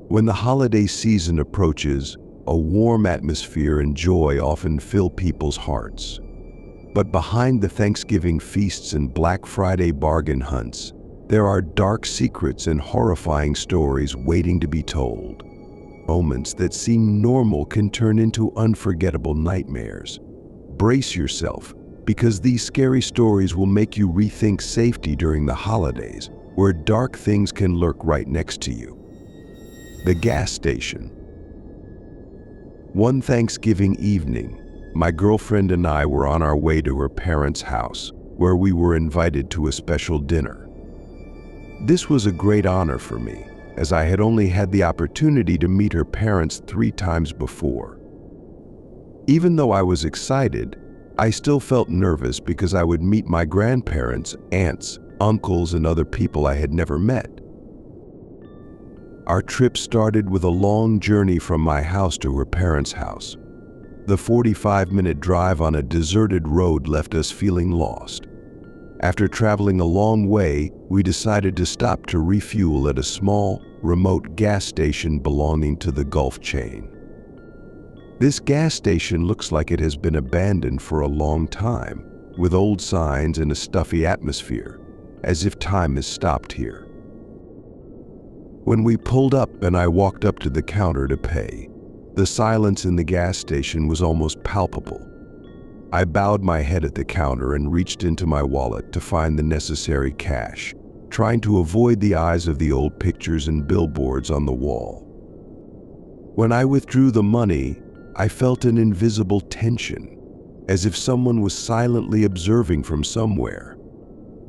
When the holiday season approaches, a warm atmosphere and joy often fill people's hearts. But behind the Thanksgiving feasts and Black Friday bargain hunts, there are dark secrets and horrifying stories waiting to be told. Moments that seem normal can turn into unforgettable nightmares. Brace yourself, because these scary stories will make you rethink safety during the holidays, where dark things can lurk right next to you. The gas station. One Thanksgiving evening, my girlfriend and I were on our way to her parents' house, where we were invited to a special dinner. This was a great honor for me, as I had only had the opportunity to meet her parents 3 times before. Even though I was excited, I still felt nervous because I would meet my grandparents, aunts, uncles, and other people I had never met. Our trip started with a long journey from my house to her parents' house. The 45-minute drive on a deserted road left us feeling lost. After traveling a long way, we decided to stop to refuel at a small, remote gas station belonging to the Gulf chain. This gas station looks like it has been abandoned for a long time, with old signs and a stuffy atmosphere, as if time has stopped here. When we pulled up and I walked up to the counter to pay, the silence in the gas station was almost palpable. I bowed my head at the counter and reached into my wallet to find the necessary cash, trying to avoid the eyes of the old pictures and billboards on the wall. When I withdrew the money, I felt an invisible tension, as if someone was silently observing from somewhere.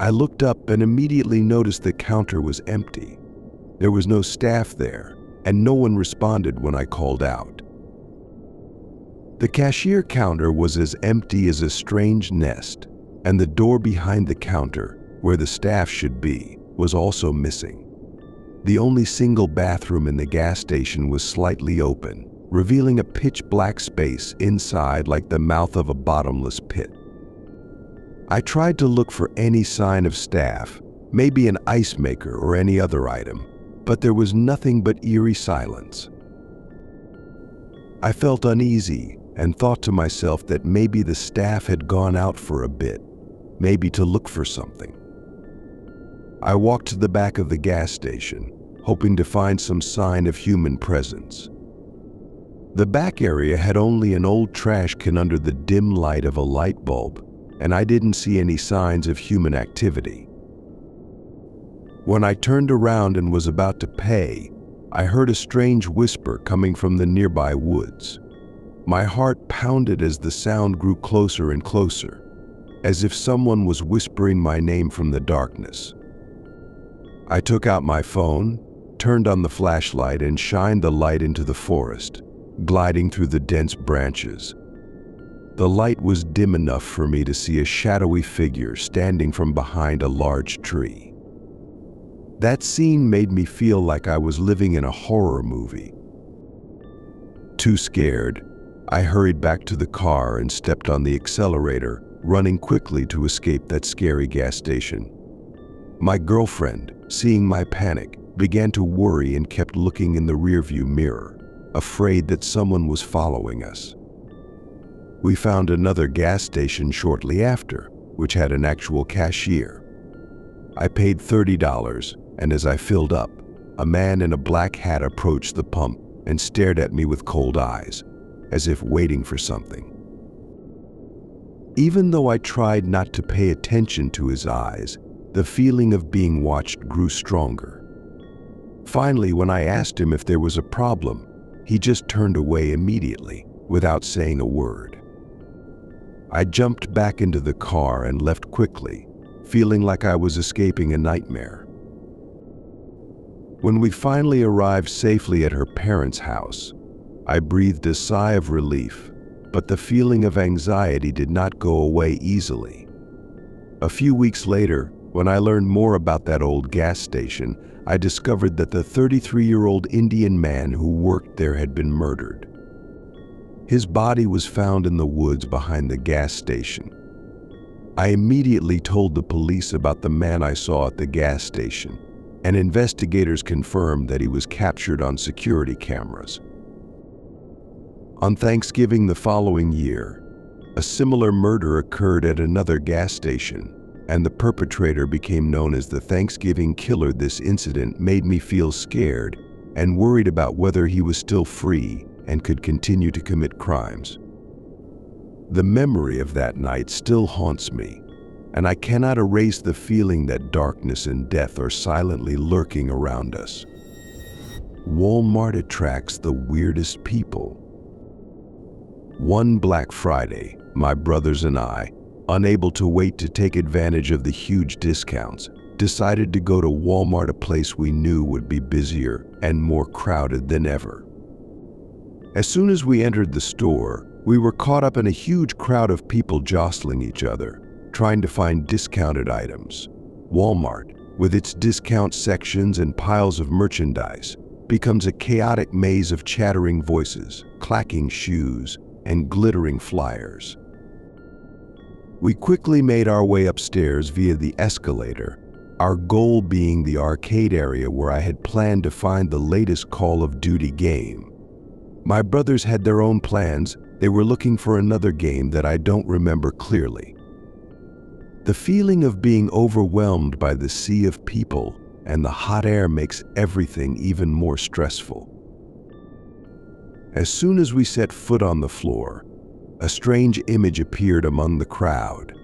I looked up and immediately noticed the counter was empty. There was no staff there, and no one responded when I called out. The cashier counter was as empty as a strange nest, and the door behind the counter, where the staff should be, was also missing. The only single bathroom in the gas station was slightly open, revealing a pitch-black space inside like the mouth of a bottomless pit. I tried to look for any sign of staff, maybe an ice maker or any other item, but there was nothing but eerie silence. I felt uneasy and thought to myself that maybe the staff had gone out for a bit, maybe to look for something. I walked to the back of the gas station, hoping to find some sign of human presence. The back area had only an old trash can under the dim light of a light bulb, and I didn't see any signs of human activity. When I turned around and was about to pay, I heard a strange whisper coming from the nearby woods. My heart pounded as the sound grew closer and closer, as if someone was whispering my name from the darkness. I took out my phone, turned on the flashlight, and shined the light into the forest, gliding through the dense branches. The light was dim enough for me to see a shadowy figure standing from behind a large tree. That scene made me feel like I was living in a horror movie. Too scared, I hurried back to the car and stepped on the accelerator, running quickly to escape that scary gas station. My girlfriend, seeing my panic, began to worry and kept looking in the rearview mirror, afraid that someone was following us. We found another gas station shortly after, which had an actual cashier. I paid $30, and as I filled up, a man in a black hat approached the pump and stared at me with cold eyes, as if waiting for something. Even though I tried not to pay attention to his eyes, the feeling of being watched grew stronger. Finally, when I asked him if there was a problem, he just turned away immediately, without saying a word. I jumped back into the car and left quickly, feeling like I was escaping a nightmare. When we finally arrived safely at her parents' house, I breathed a sigh of relief, but the feeling of anxiety did not go away easily. A few weeks later, when I learned more about that old gas station, I discovered that the 33-year-old Indian man who worked there had been murdered. His body was found in the woods behind the gas station. I immediately told the police about the man I saw at the gas station, and investigators confirmed that he was captured on security cameras. On Thanksgiving the following year, a similar murder occurred at another gas station, and the perpetrator became known as the Thanksgiving Killer. This incident made me feel scared and worried about whether he was still free and could continue to commit crimes. The memory of that night still haunts me, and I cannot erase the feeling that darkness and death are silently lurking around us. Walmart attracts the weirdest people. One Black Friday, my brothers and I, unable to wait to take advantage of the huge discounts, decided to go to Walmart, a place we knew would be busier and more crowded than ever. As soon as we entered the store, we were caught up in a huge crowd of people jostling each other, trying to find discounted items. Walmart, with its discount sections and piles of merchandise, becomes a chaotic maze of chattering voices, clacking shoes, and glittering flyers. We quickly made our way upstairs via the escalator, our goal being the arcade area where I had planned to find the latest Call of Duty game. My brothers had their own plans. They were looking for another game that I don't remember clearly. The feeling of being overwhelmed by the sea of people and the hot air makes everything even more stressful. As soon as we set foot on the floor, a strange image appeared among the crowd.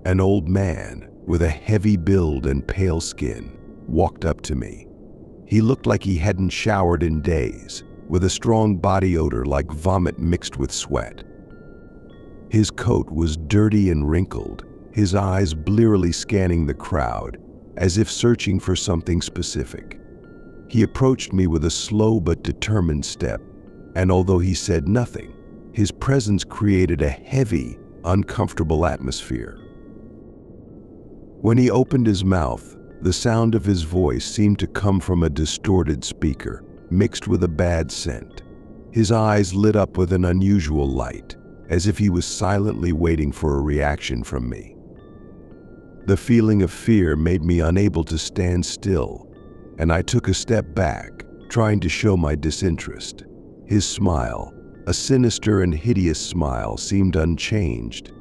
An old man with a heavy build and pale skin walked up to me. He looked like he hadn't showered in days, with a strong body odor like vomit mixed with sweat. His coat was dirty and wrinkled, his eyes blearily scanning the crowd, as if searching for something specific. He approached me with a slow but determined step, and although he said nothing, his presence created a heavy, uncomfortable atmosphere. When he opened his mouth, the sound of his voice seemed to come from a distorted speaker, mixed with a bad scent. His eyes lit up with an unusual light, as if he was silently waiting for a reaction from me. The feeling of fear made me unable to stand still, and I took a step back, trying to show my disinterest. His smile, a sinister and hideous smile, seemed unchanged.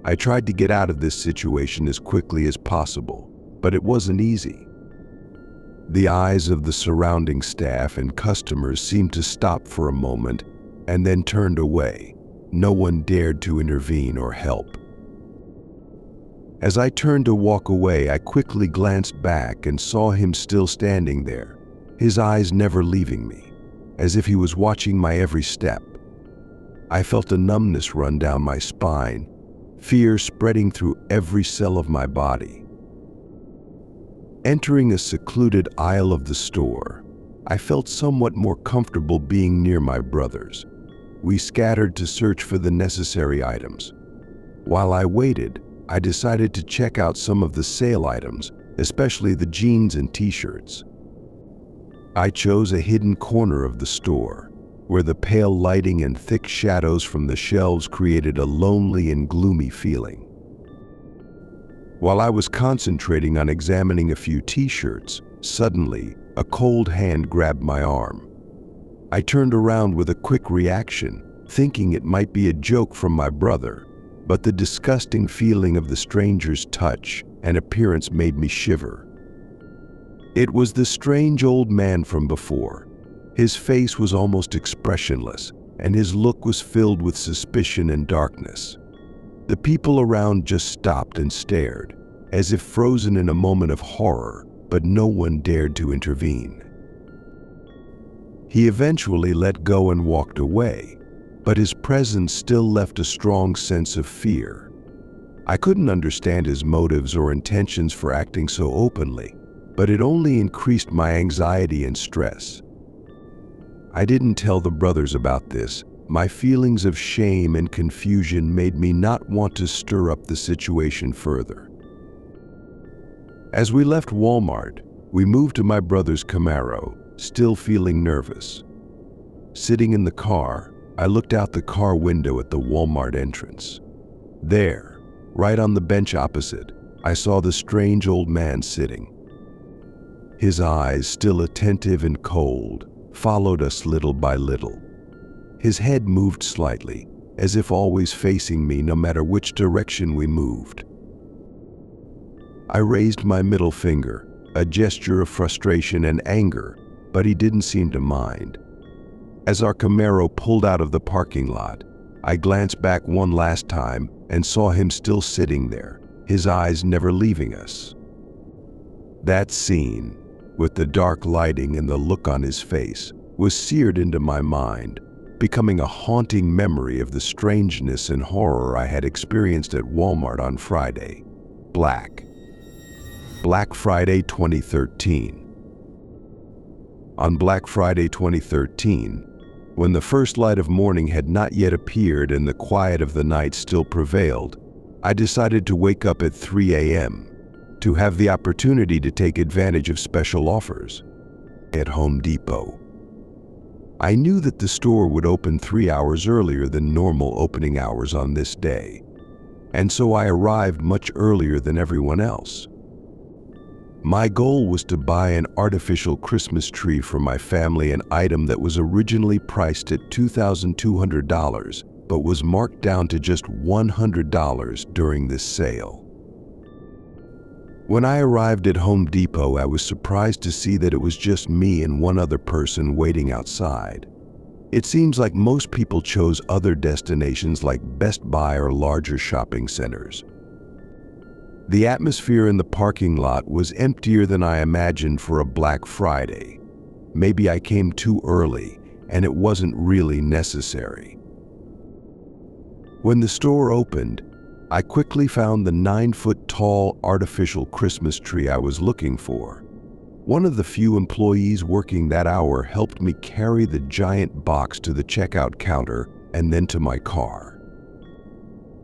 I tried to get out of this situation as quickly as possible, but it wasn't easy. The eyes of the surrounding staff and customers seemed to stop for a moment and then turned away. No one dared to intervene or help. As I turned to walk away, I quickly glanced back and saw him still standing there, his eyes never leaving me, as if he was watching my every step. I felt a numbness run down my spine, fear spreading through every cell of my body. Entering a secluded aisle of the store, I felt somewhat more comfortable being near my brothers. We scattered to search for the necessary items. While I waited, I decided to check out some of the sale items, especially the jeans and t-shirts. I chose a hidden corner of the store, where the pale lighting and thick shadows from the shelves created a lonely and gloomy feeling. While I was concentrating on examining a few t-shirts, suddenly, a cold hand grabbed my arm. I turned around with a quick reaction, thinking it might be a joke from my brother, but the disgusting feeling of the stranger's touch and appearance made me shiver. It was the strange old man from before. His face was almost expressionless, and his look was filled with suspicion and darkness. The people around just stopped and stared, as if frozen in a moment of horror, but no one dared to intervene. He eventually let go and walked away, but his presence still left a strong sense of fear. I couldn't understand his motives or intentions for acting so openly, but it only increased my anxiety and stress. I didn't tell the brothers about this. My feelings of shame and confusion made me not want to stir up the situation further. As we left Walmart, we moved to my brother's Camaro, still feeling nervous. Sitting in the car, I looked out the car window at the Walmart entrance. There, right on the bench opposite, I saw the strange old man sitting. His eyes, still attentive and cold, followed us little by little. His head moved slightly, as if always facing me no matter which direction we moved. I raised my middle finger, a gesture of frustration and anger, but he didn't seem to mind. As our Camaro pulled out of the parking lot, I glanced back one last time and saw him still sitting there, his eyes never leaving us. That scene, with the dark lighting and the look on his face, was seared into my mind, becoming a haunting memory of the strangeness and horror I had experienced at Walmart on Friday. Black Friday 2013. On Black Friday 2013, when the first light of morning had not yet appeared and the quiet of the night still prevailed, I decided to wake up at 3 a.m. to have the opportunity to take advantage of special offers at Home Depot. I knew that the store would open 3 hours earlier than normal opening hours on this day, and so I arrived much earlier than everyone else. My goal was to buy an artificial Christmas tree for my family, an item that was originally priced at $2,200, but was marked down to just $100 during this sale. When I arrived at Home Depot, I was surprised to see that it was just me and one other person waiting outside. It seems like most people chose other destinations like Best Buy or larger shopping centers. The atmosphere in the parking lot was emptier than I imagined for a Black Friday. Maybe I came too early and it wasn't really necessary. When the store opened, I quickly found the 9-foot-tall artificial Christmas tree I was looking for. One of the few employees working that hour helped me carry the giant box to the checkout counter and then to my car.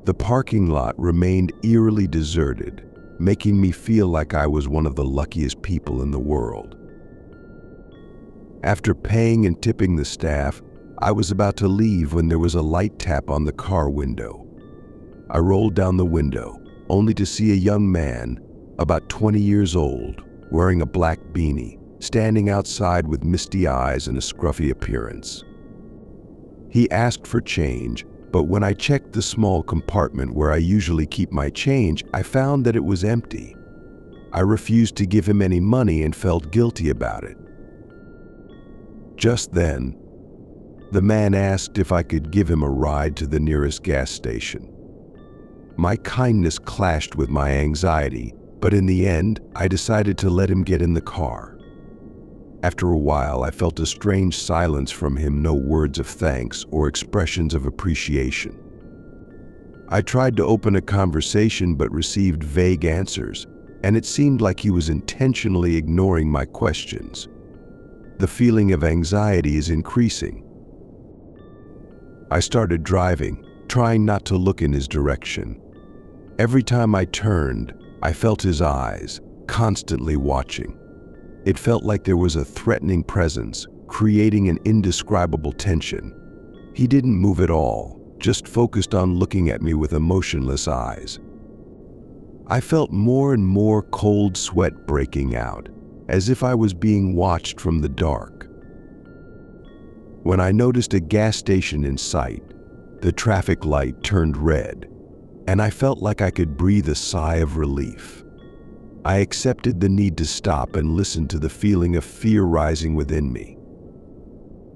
The parking lot remained eerily deserted, making me feel like I was one of the luckiest people in the world. After paying and tipping the staff, I was about to leave when there was a light tap on the car window. I rolled down the window, only to see a young man, about 20 years old, wearing a black beanie, standing outside with misty eyes and a scruffy appearance. He asked for change, but when I checked the small compartment where I usually keep my change, I found that it was empty. I refused to give him any money and felt guilty about it. Just then, the man asked if I could give him a ride to the nearest gas station. My kindness clashed with my anxiety, but in the end, I decided to let him get in the car. After a while, I felt a strange silence from him, no words of thanks or expressions of appreciation. I tried to open a conversation but received vague answers, and it seemed like he was intentionally ignoring my questions. The feeling of anxiety is increasing. I started driving, trying not to look in his direction. Every time I turned, I felt his eyes, constantly watching. It felt like there was a threatening presence, creating an indescribable tension. He didn't move at all, just focused on looking at me with emotionless eyes. I felt more and more cold sweat breaking out, as if I was being watched from the dark. When I noticed a gas station in sight, the traffic light turned red, and I felt like I could breathe a sigh of relief. I accepted the need to stop and listen to the feeling of fear rising within me.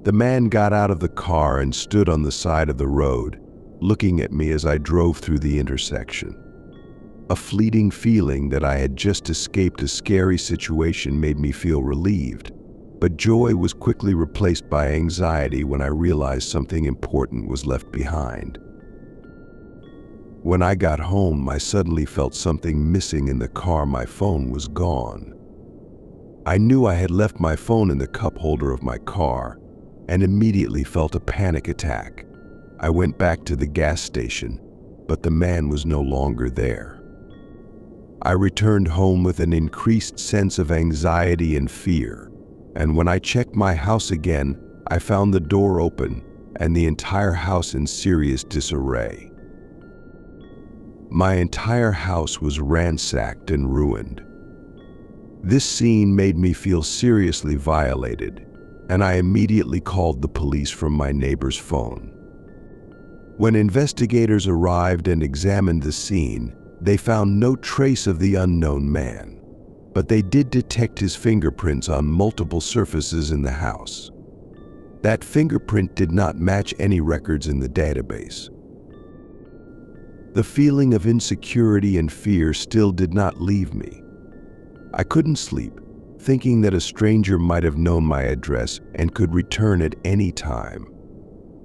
The man got out of the car and stood on the side of the road, looking at me as I drove through the intersection. A fleeting feeling that I had just escaped a scary situation made me feel relieved, but joy was quickly replaced by anxiety when I realized something important was left behind. When I got home, I suddenly felt something missing in the car. My phone was gone. I knew I had left my phone in the cup holder of my car and immediately felt a panic attack. I went back to the gas station, but the man was no longer there. I returned home with an increased sense of anxiety and fear, and when I checked my house again, I found the door open and the entire house in serious disarray. My entire house was ransacked and ruined. This scene made me feel seriously violated, and I immediately called the police from my neighbor's phone. When investigators arrived and examined the scene, they found no trace of the unknown man, but they did detect his fingerprints on multiple surfaces in the house. That fingerprint did not match any records in the database. The feeling of insecurity and fear still did not leave me. I couldn't sleep, thinking that a stranger might have known my address and could return at any time.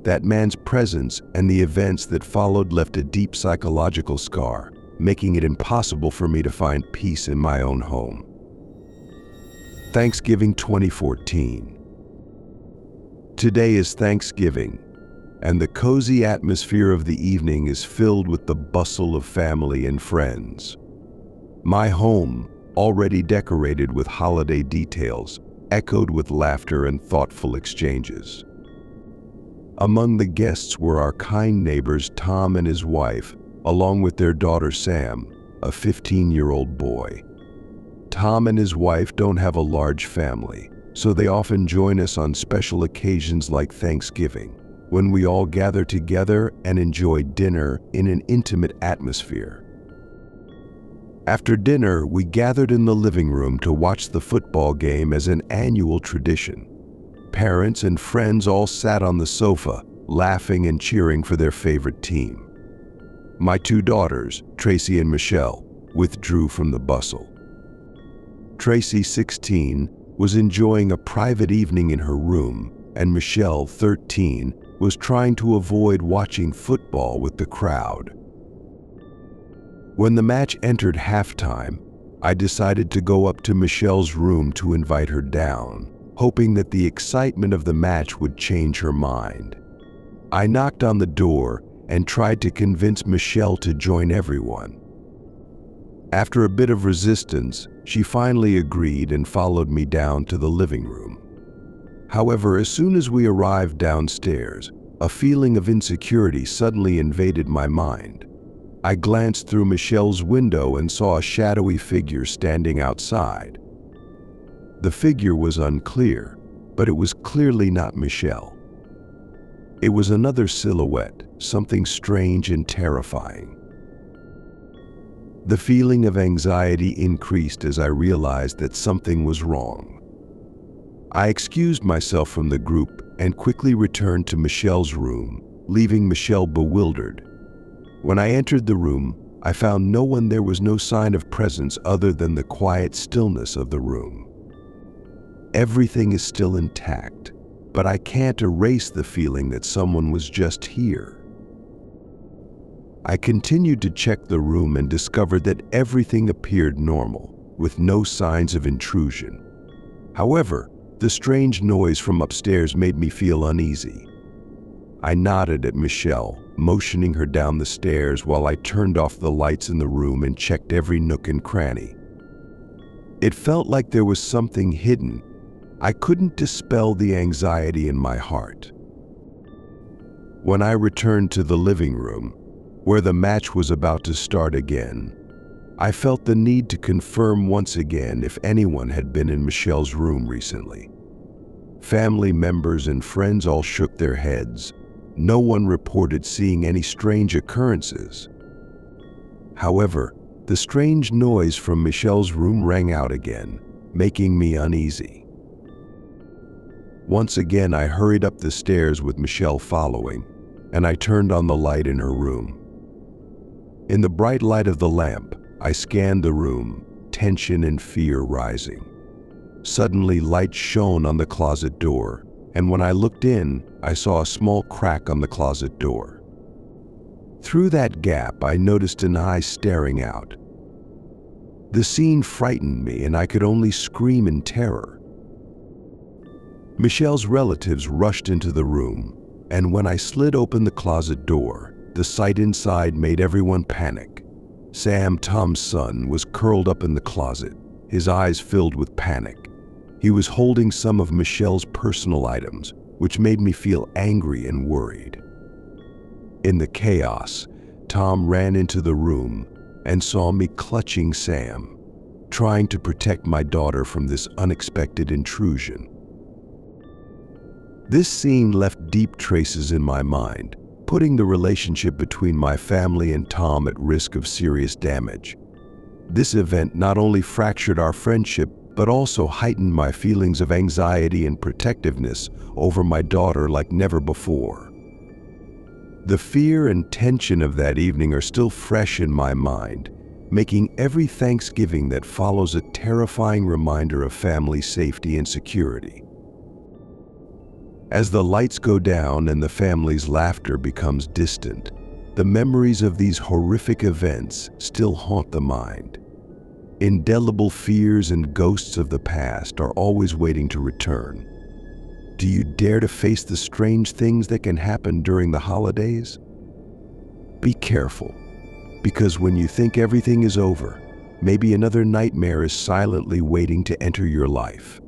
That man's presence and the events that followed left a deep psychological scar, making it impossible for me to find peace in my own home. Thanksgiving 2014. Today is Thanksgiving, and the cozy atmosphere of the evening is filled with the bustle of family and friends. My home, already decorated with holiday details, echoed with laughter and thoughtful exchanges. Among the guests were our kind neighbors Tom and his wife, along with their daughter Sam, a 15-year-old boy. Tom and his wife don't have a large family, so they often join us on special occasions like Thanksgiving, when we all gather together and enjoy dinner in an intimate atmosphere. After dinner, we gathered in the living room to watch the football game as an annual tradition. Parents and friends all sat on the sofa, laughing and cheering for their favorite team. My two daughters, Tracy and Michelle, withdrew from the bustle. Tracy, 16, was enjoying a private evening in her room, and Michelle, 13, was trying to avoid watching football with the crowd. When the match entered halftime, I decided to go up to Michelle's room to invite her down, hoping that the excitement of the match would change her mind. I knocked on the door and tried to convince Michelle to join everyone. After a bit of resistance, she finally agreed and followed me down to the living room. However, as soon as we arrived downstairs, a feeling of insecurity suddenly invaded my mind. I glanced through Michelle's window and saw a shadowy figure standing outside. The figure was unclear, but it was clearly not Michelle. It was another silhouette, something strange and terrifying. The feeling of anxiety increased as I realized that something was wrong. I excused myself from the group and quickly returned to Michelle's room, leaving Michelle bewildered. When I entered the room, I found no one. There was no sign of presence other than the quiet stillness of the room. Everything is still intact, but I can't erase the feeling that someone was just here. I continued to check the room and discovered that everything appeared normal, with no signs of intrusion. However, the strange noise from upstairs made me feel uneasy. I nodded at Michelle, motioning her down the stairs while I turned off the lights in the room and checked every nook and cranny. It felt like there was something hidden. I couldn't dispel the anxiety in my heart. When I returned to the living room, where the match was about to start again, I felt the need to confirm once again if anyone had been in Michelle's room recently. Family members and friends all shook their heads. No one reported seeing any strange occurrences. However, the strange noise from Michelle's room rang out again, making me uneasy. Once again, I hurried up the stairs with Michelle following, and I turned on the light in her room. In the bright light of the lamp, I scanned the room, tension and fear rising. Suddenly, light shone on the closet door, and when I looked in, I saw a small crack on the closet door. Through that gap, I noticed an eye staring out. The scene frightened me, and I could only scream in terror. Michelle's relatives rushed into the room, and when I slid open the closet door, the sight inside made everyone panic. Sam, Tom's son, was curled up in the closet, his eyes filled with panic. He was holding some of Michelle's personal items, which made me feel angry and worried. In the chaos, Tom ran into the room and saw me clutching Sam. trying to protect my daughter from this unexpected intrusion. This scene left deep traces in my mind, putting the relationship between my family and Tom at risk of serious damage. This event not only fractured our friendship, but also heightened my feelings of anxiety and protectiveness over my daughter like never before. The fear and tension of that evening are still fresh in my mind, making every Thanksgiving that follows a terrifying reminder of family safety and security. As the lights go down and the family's laughter becomes distant, the memories of these horrific events still haunt the mind. Indelible fears and ghosts of the past are always waiting to return. Do you dare to face the strange things that can happen during the holidays? Be careful, because when you think everything is over, maybe another nightmare is silently waiting to enter your life.